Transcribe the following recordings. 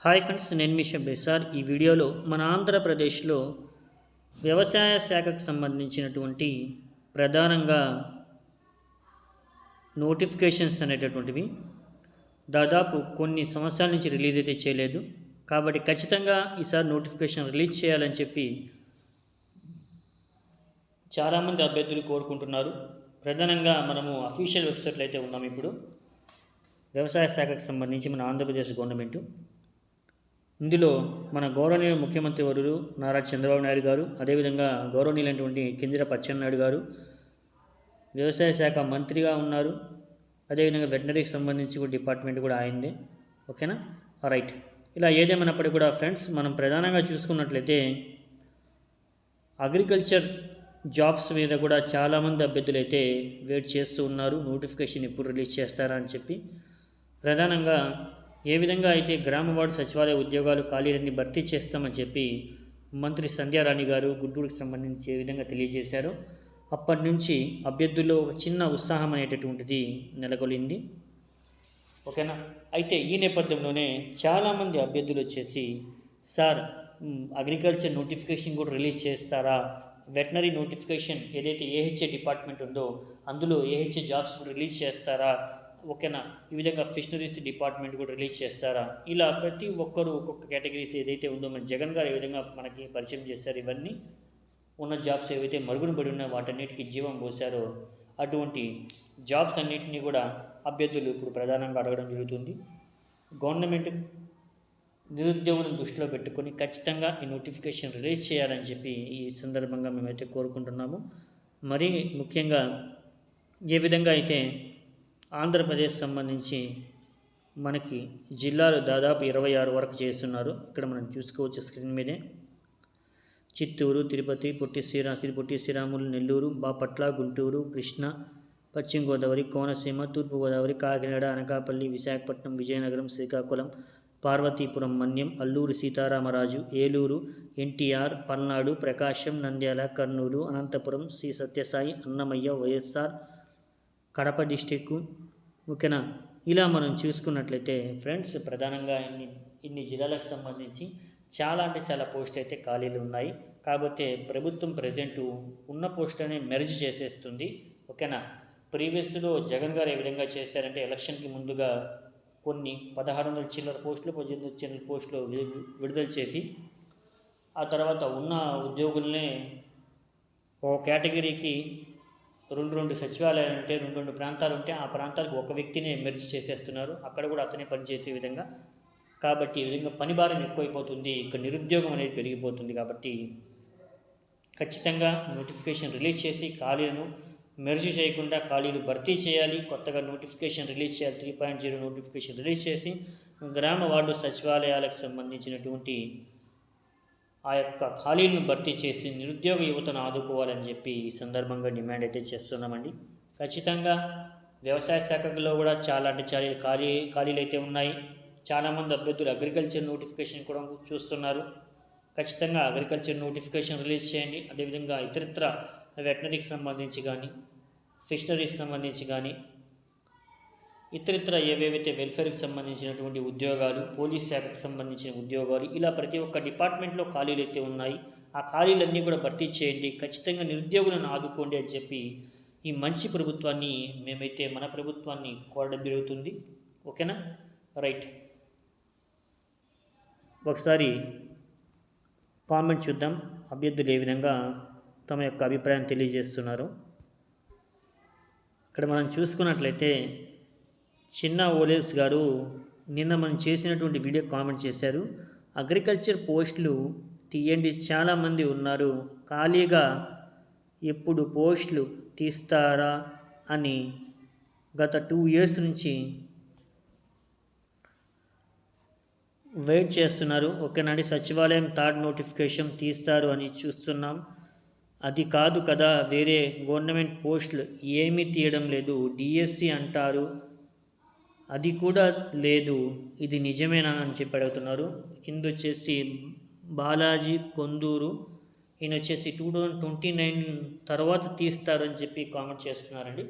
Hi friends, నేను మీ Shabbir sir. ఈ వీడియోలో మన ఆంధ్రప్రదేశ్లో వ్యవసాయ శాఖకు సంబంధించినటువంటి ప్రధానంగా నోటిఫికేషన్స్ అనేటటువంటివి దాదాపు కొన్ని సంవత్సరాల నుంచి రిలీజ్ అయితే చేయలేదు. కాబట్టి ఖచ్చితంగా ఈసారి నోటిఫికేషన్ రిలీజ్ చేయాలని చెప్పి చాలామంది అభ్యర్థులు కోరుకుంటున్నారు. ప్రధానంగా మనము అఫీషియల్ వెబ్సైట్లో అయితే ఉన్నాము. ఇప్పుడు వ్యవసాయ శాఖకు సంబంధించి మన ఆంధ్రప్రదేశ్ గవర్నమెంట్, ఇందులో మన గౌరవనీయ ముఖ్యమంత్రి వర్యులు నారా చంద్రబాబు నాయుడు గారు, అదేవిధంగా గౌరవనీయులైనటువంటి కింజరాపు అచ్చెన్నాయుడు గారు వ్యవసాయ శాఖ మంత్రిగా ఉన్నారు. అదేవిధంగా వెటనరీకి సంబంధించి కూడా డిపార్ట్మెంట్ కూడా ఆయనదే. ఓకేనా, రైట్. ఇలా ఏదేమైనప్పటికీ కూడా ఫ్రెండ్స్, మనం ప్రధానంగా చూసుకున్నట్లయితే అగ్రికల్చర్ జాబ్స్ మీద కూడా చాలామంది అభ్యర్థులు అయితే వెయిట్ చేస్తూ ఉన్నారు. నోటిఫికేషన్ ఎప్పుడు రిలీజ్ చేస్తారా అని చెప్పి. ప్రధానంగా ఏ విధంగా అయితే గ్రామ వార్డు సచివాలయ ఉద్యోగాలు ఖాళీలన్నీ భర్తీ చేస్తామని చెప్పి మంత్రి సంధ్యారాణి గారు గుంటూరుకు సంబంధించి ఏ విధంగా తెలియజేశారో, అప్పటి నుంచి అభ్యర్థుల్లో ఒక చిన్న ఉత్సాహం అనేటటువంటిది నెలకొలింది. ఓకేనా. అయితే ఈ నేపథ్యంలోనే చాలామంది అభ్యర్థులు వచ్చేసి, సార్ అగ్రికల్చర్ నోటిఫికేషన్ కూడా రిలీజ్ చేస్తారా, వెటనరీ నోటిఫికేషన్ ఏదైతే ఏహెచ్ఏ డిపార్ట్మెంట్ ఉందో అందులో ఏహెచ్ఏ జాబ్స్ రిలీజ్ చేస్తారా, ఓకేనా, ఈ విధంగా ఫిషనరీస్ డిపార్ట్మెంట్ కూడా రిలీజ్ చేస్తారా, ఇలా ప్రతి ఒక్కరు ఒక్కొక్క కేటగిరీస్ ఏదైతే ఉందో మన జగన్ గారు ఏ విధంగా మనకి పరిచయం చేశారు, ఇవన్నీ ఉన్న జాబ్స్ ఏవైతే మరుగున పడి ఉన్నాయో వాటన్నిటికీ జీవం పోశారో అటువంటి జాబ్స్ అన్నింటినీ కూడా అభ్యర్థులు ఇప్పుడు ప్రధానంగా అడగడం జరుగుతుంది. గవర్నమెంట్ నిరుద్యోగులను దృష్టిలో పెట్టుకొని ఖచ్చితంగా ఈ నోటిఫికేషన్ రిలీజ్ చేయాలని చెప్పి ఈ సందర్భంగా మేమైతే కోరుకుంటున్నాము. మరీ ముఖ్యంగా ఏ విధంగా అయితే ఆంధ్రప్రదేశ్ సంబంధించి మనకి జిల్లాలు దాదాపు 26 వరకు చేస్తున్నారు. ఇక్కడ మనం చూసుకోవచ్చు స్క్రీన్ మీదే. చిత్తూరు, తిరుపతి, పొట్టి శ్రీరాములు, నెల్లూరు, బాపట్ల, గుంటూరు, కృష్ణా, పశ్చిమ గోదావరి, కోనసీమ, తూర్పుగోదావరి, కాకినాడ, అనకాపల్లి, విశాఖపట్నం, విజయనగరం, శ్రీకాకుళం, పార్వతీపురం, మన్యం, అల్లూరు సీతారామరాజు, ఏలూరు, ఎన్టీఆర్, పల్నాడు, ప్రకాశం, నంద్యాల, కర్నూలు, అనంతపురం, శ్రీ సత్యసాయి, అన్నమయ్య, వైఎస్ఆర్, కడప డిస్టిక్. ఓకేనా. ఇలా మనం చూసుకున్నట్లయితే ఫ్రెండ్స్, ప్రధానంగా ఇన్ని జిల్లాలకు సంబంధించి చాలా అంటే చాలా పోస్టులు అయితే ఖాళీలు ఉన్నాయి. కాకపోతే ప్రభుత్వం ప్రజెంటు ఉన్న పోస్టులని మెర్జ్ చేసేస్తుంది. ఓకేనా. ప్రీవియస్లో జగన్ గారు ఏ విధంగా చేశారంటే ఎలక్షన్కి ముందుగా కొన్ని 1600 చిల్లర పోస్టులు, 1800 చిల్లర పోస్టులు విడుదల చేసి ఆ తర్వాత ఉన్న ఉద్యోగుల్ని ఓ కేటగిరీకి రెండు సచివాలయాలు ఉంటే, రెండు ప్రాంతాలు ఉంటే ఆ ప్రాంతాలకు ఒక వ్యక్తిని మెర్జ్ చేసేస్తున్నారు. అక్కడ కూడా అతనే పనిచేసే విధంగా. కాబట్టి ఈ విధంగా పని భారం ఎక్కువైపోతుంది, ఇక్కడ నిరుద్యోగం అనేది పెరిగిపోతుంది. కాబట్టి ఖచ్చితంగా నోటిఫికేషన్ రిలీజ్ చేసి ఖాళీలను మెర్జ్ చేయకుండా ఖాళీలు భర్తీ చేయాలి. కొత్తగా నోటిఫికేషన్ రిలీజ్ చేయాలి. 3.0 నోటిఫికేషన్ రిలీజ్ చేసి గ్రామ వార్డు సచివాలయాలకు సంబంధించినటువంటి ఆ యొక్క ఖాళీలను భర్తీ చేసి నిరుద్యోగ యువతను ఆదుకోవాలని చెప్పి ఈ సందర్భంగా డిమాండ్ అయితే చేస్తున్నామండి. ఖచ్చితంగా వ్యవసాయ శాఖలో కూడా చాలా అంటే చాలా ఖాళీలు అయితే ఉన్నాయి. చాలామంది అభ్యర్థులు అగ్రికల్చర్ నోటిఫికేషన్ కూడా చూస్తున్నారు. ఖచ్చితంగా అగ్రికల్చర్ నోటిఫికేషన్ రిలీజ్ చేయండి. అదేవిధంగా ఇతరత్ర వెటనరీకి సంబంధించి కానీ, ఫిషనరీకి సంబంధించి కానీ, ఇతరితర ఏవేవైతే వెల్ఫేర్కి సంబంధించినటువంటి ఉద్యోగాలు, పోలీస్ శాఖకు సంబంధించిన ఉద్యోగాలు, ఇలా ప్రతి ఒక్క డిపార్ట్మెంట్లో ఖాళీలు అయితే ఉన్నాయి. ఆ ఖాళీలన్నీ కూడా భర్తీ చేయండి. ఖచ్చితంగా నిరుద్యోగులను ఆదుకోండి అని చెప్పి ఈ మంచి ప్రభుత్వాన్ని మేమైతే మన ప్రభుత్వాన్ని కోరడం జరుగుతుంది. ఓకేనా, రైట్. ఒకసారి కామెంట్ చూద్దాం, అభ్యర్థులు ఏ విధంగా తమ యొక్క అభిప్రాయం తెలియజేస్తున్నారు. ఇక్కడ మనం చూసుకున్నట్లయితే చిన్న ఓలేస్ గారు నిన్న మనం చేసినటువంటి వీడియో కామెంట్ చేశారు. అగ్రికల్చర్ పోస్టులు తీయండి, చాలామంది ఉన్నారు, ఖాళీగా ఎప్పుడు పోస్టులు తీస్తారా అని గత 2 years నుంచి వెయిట్ చేస్తున్నారు. ఓకేనండి. సచివాలయం 3rd నోటిఫికేషన్ తీస్తారు అని చూస్తున్నాం. అది కాదు కదా, వేరే గవర్నమెంట్ పోస్టులు ఏమీ తీయడం లేదు, డిఎస్సి అంటారు, అది కూడా లేదు, ఇది నిజమేనా అని చెప్పి అడుగుతున్నారు. కింద వచ్చేసి బాలాజీ కొందూరు, ఈయన వచ్చేసి 2029 తర్వాత తీస్తారు అని చెప్పి కామెంట్ చేస్తున్నారండి.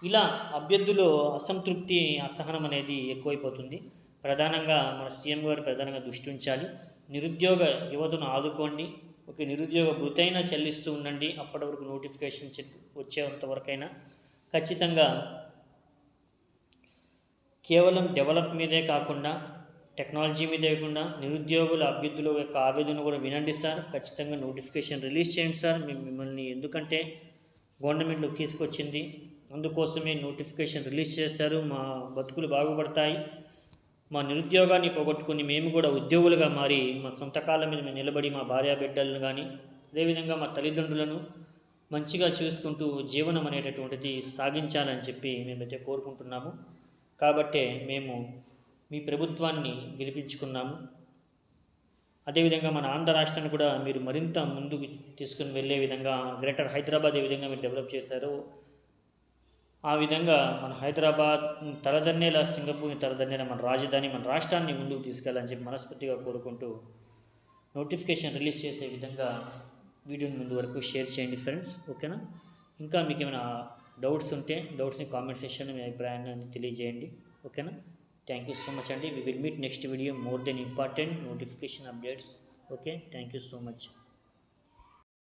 ఇలా అభ్యర్థులు అసంతృప్తి, అసహనం అనేది ఎక్కువైపోతుంది. ప్రధానంగా మన సీఎం గారు ప్రధానంగా దృష్టి ఉంచాలి. నిరుద్యోగ యువతను ఆదుకోండి. ఒక నిరుద్యోగ భృతైనా చెల్లిస్తూ ఉండండి. అప్పటి వరకు నోటిఫికేషన్ వచ్చేంత వరకైనా ఖచ్చితంగా కేవలం డెవలప్ మీదే కాకుండా టెక్నాలజీ మీదే కాకుండా నిరుద్యోగుల అభ్యర్థుల యొక్క ఆవేదన కూడా వినండి సార్. ఖచ్చితంగా నోటిఫికేషన్ రిలీజ్ చేయండి సార్. మేము మిమ్మల్ని ఎందుకంటే గవర్నమెంట్లో తీసుకొచ్చింది అందుకోసమే నోటిఫికేషన్ రిలీజ్ చేశారు. మా బతుకులు బాగుపడతాయి. మా నిరుద్యోగాన్ని పోగొట్టుకుని మేము కూడా ఉద్యోగులుగా మారి మా సొంత కాళ్ళ మీద మేము నిలబడి మా భార్యా బిడ్డలను కానీ అదేవిధంగా మా తల్లిదండ్రులను మంచిగా చూసుకుంటూ జీవనం అనేటటువంటిది సాగించాలని చెప్పి మేమైతే కోరుకుంటున్నాము. కాబట్టే మేము మీ ప్రభుత్వాన్ని గెలిపించుకున్నాము. అదేవిధంగా మన ఆంధ్ర రాష్ట్రాన్ని కూడా మీరు మరింత ముందుకు తీసుకుని వెళ్ళే విధంగా గ్రేటర్ హైదరాబాద్ ఏ విధంగా మీరు డెవలప్ చేశారో ఆ విధంగా మన హైదరాబాద్ తలదన్నేలా సింగపూర్ని తలదన్నేలా మన రాజధాని మన రాష్ట్రాన్ని ముందుకు తీసుకెళ్ళాలని చెప్పి మనస్ఫూర్తిగా కోరుకుంటూ నోటిఫికేషన్ రిలీజ్ చేసే విధంగా వీడియోని ముందు వరకు షేర్ చేయండి ఫ్రెండ్స్. ఓకేనా? ఇంకా మీకు ఏమైనా డౌట్స్ ఉంటే డౌట్స్ని కామెంట్ సెక్షన్లో మీ అభిప్రాయాన్ని తెలియజేయండి. ఓకేనా? థ్యాంక్ యూ సో మచ్ అండి. We will meet next video more then important notification updates. Okay, thank you so much.